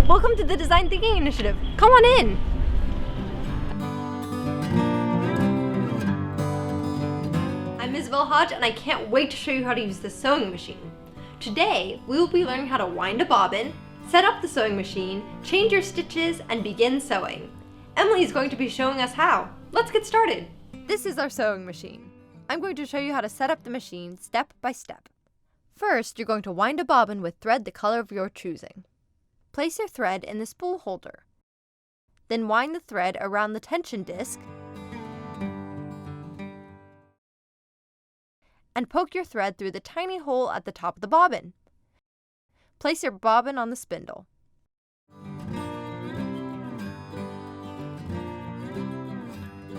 welcome to the Design Thinking Initiative. Come on in. I'm Isabel Hodge, and I can't wait to show you how to use the sewing machine. Today, we will be learning how to wind a bobbin, set up the sewing machine, change your stitches, and begin sewing. Emily is going to be showing us how. Let's get started. This is our sewing machine. I'm going to show you how to set up the machine step by step. First, you're going to wind a bobbin with thread the color of your choosing. Place your thread in the spool holder. Then wind the thread around the tension disc and poke your thread through the tiny hole at the top of the bobbin. Place your bobbin on the spindle.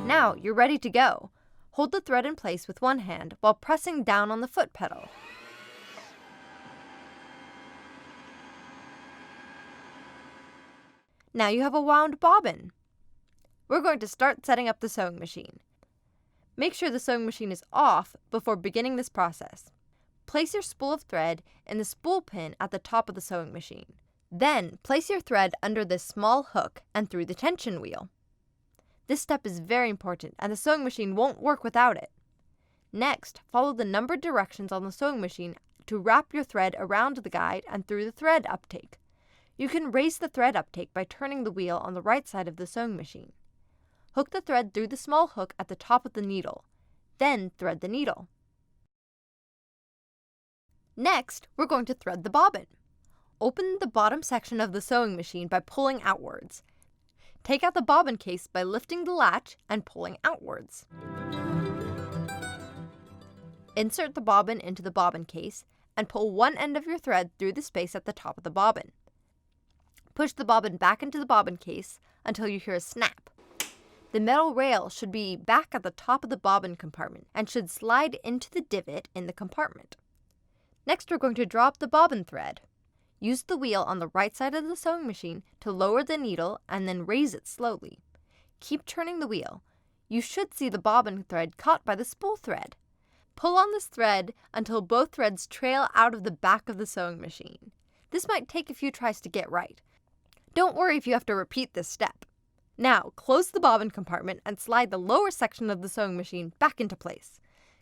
Now you're ready to go. Hold the thread in place with one hand while pressing down on the foot pedal. Now you have a wound bobbin. We're going to start setting up the sewing machine. Make sure the sewing machine is off before beginning this process. Place your spool of thread in the spool pin at the top of the sewing machine. Then place your thread under this small hook and through the tension wheel. This step is very important, and the sewing machine won't work without it. Next, follow the numbered directions on the sewing machine to wrap your thread around the guide and through the thread uptake. You can raise the thread uptake by turning the wheel on the right side of the sewing machine. Hook the thread through the small hook at the top of the needle. Then thread the needle. Next, we're going to thread the bobbin. Open the bottom section of the sewing machine by pulling outwards. Take out the bobbin case by lifting the latch and pulling outwards. Insert the bobbin into the bobbin case and pull one end of your thread through the space at the top of the bobbin. Push the bobbin back into the bobbin case until you hear a snap. The metal rail should be back at the top of the bobbin compartment and should slide into the divot in the compartment. Next, we're going to drop the bobbin thread. Use the wheel on the right side of the sewing machine to lower the needle and then raise it slowly. Keep turning the wheel. You should see the bobbin thread caught by the spool thread. Pull on this thread until both threads trail out of the back of the sewing machine. This might take a few tries to get right. Don't worry if you have to repeat this step. Now, close the bobbin compartment and slide the lower section of the sewing machine back into place.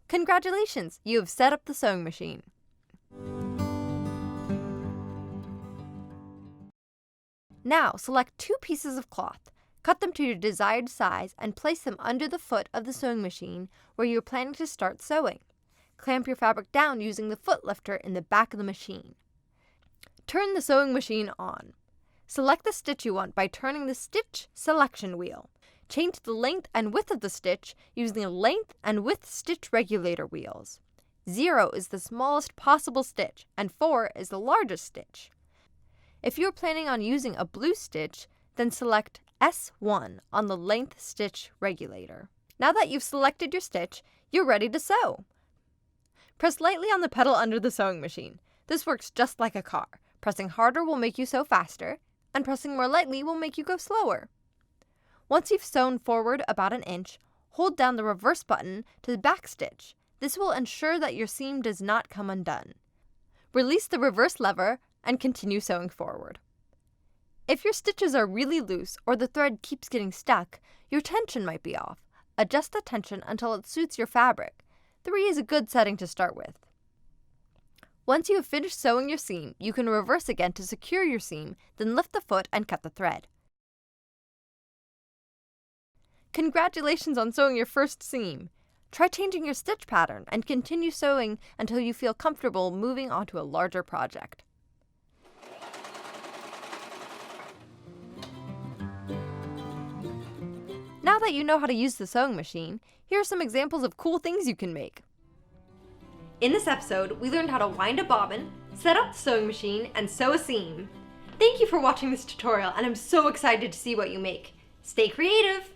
Congratulations, you have set up the sewing machine. Now, select two pieces of cloth. Cut them to your desired size and place them under the foot of the sewing machine where you're planning to start sewing. Clamp your fabric down using the foot lifter in the back of the machine. Turn the sewing machine on. Select the stitch you want by turning the stitch selection wheel. Change the length and width of the stitch using the length and width stitch regulator wheels. 0 is the smallest possible stitch, and 4 is the largest stitch. If you're planning on using a blue stitch, then select S1 on the length stitch regulator. Now that you've selected your stitch, you're ready to sew. Press lightly on the pedal under the sewing machine. This works just like a car. Pressing harder will make you sew faster, and pressing more lightly will make you go slower. Once you've sewn forward about an inch, hold down the reverse button to the back stitch. This will ensure that your seam does not come undone. Release the reverse lever and continue sewing forward. If your stitches are really loose or the thread keeps getting stuck, your tension might be off. Adjust the tension until it suits your fabric. 3 is a good setting to start with. Once you have finished sewing your seam, you can reverse again to secure your seam, then lift the foot and cut the thread. Congratulations on sewing your first seam! Try changing your stitch pattern and continue sewing until you feel comfortable moving on to a larger project. Now that you know how to use the sewing machine, here are some examples of cool things you can make. In this episode, we learned how to wind a bobbin, set up the sewing machine, and sew a seam. Thank you for watching this tutorial, and I'm so excited to see what you make. Stay creative!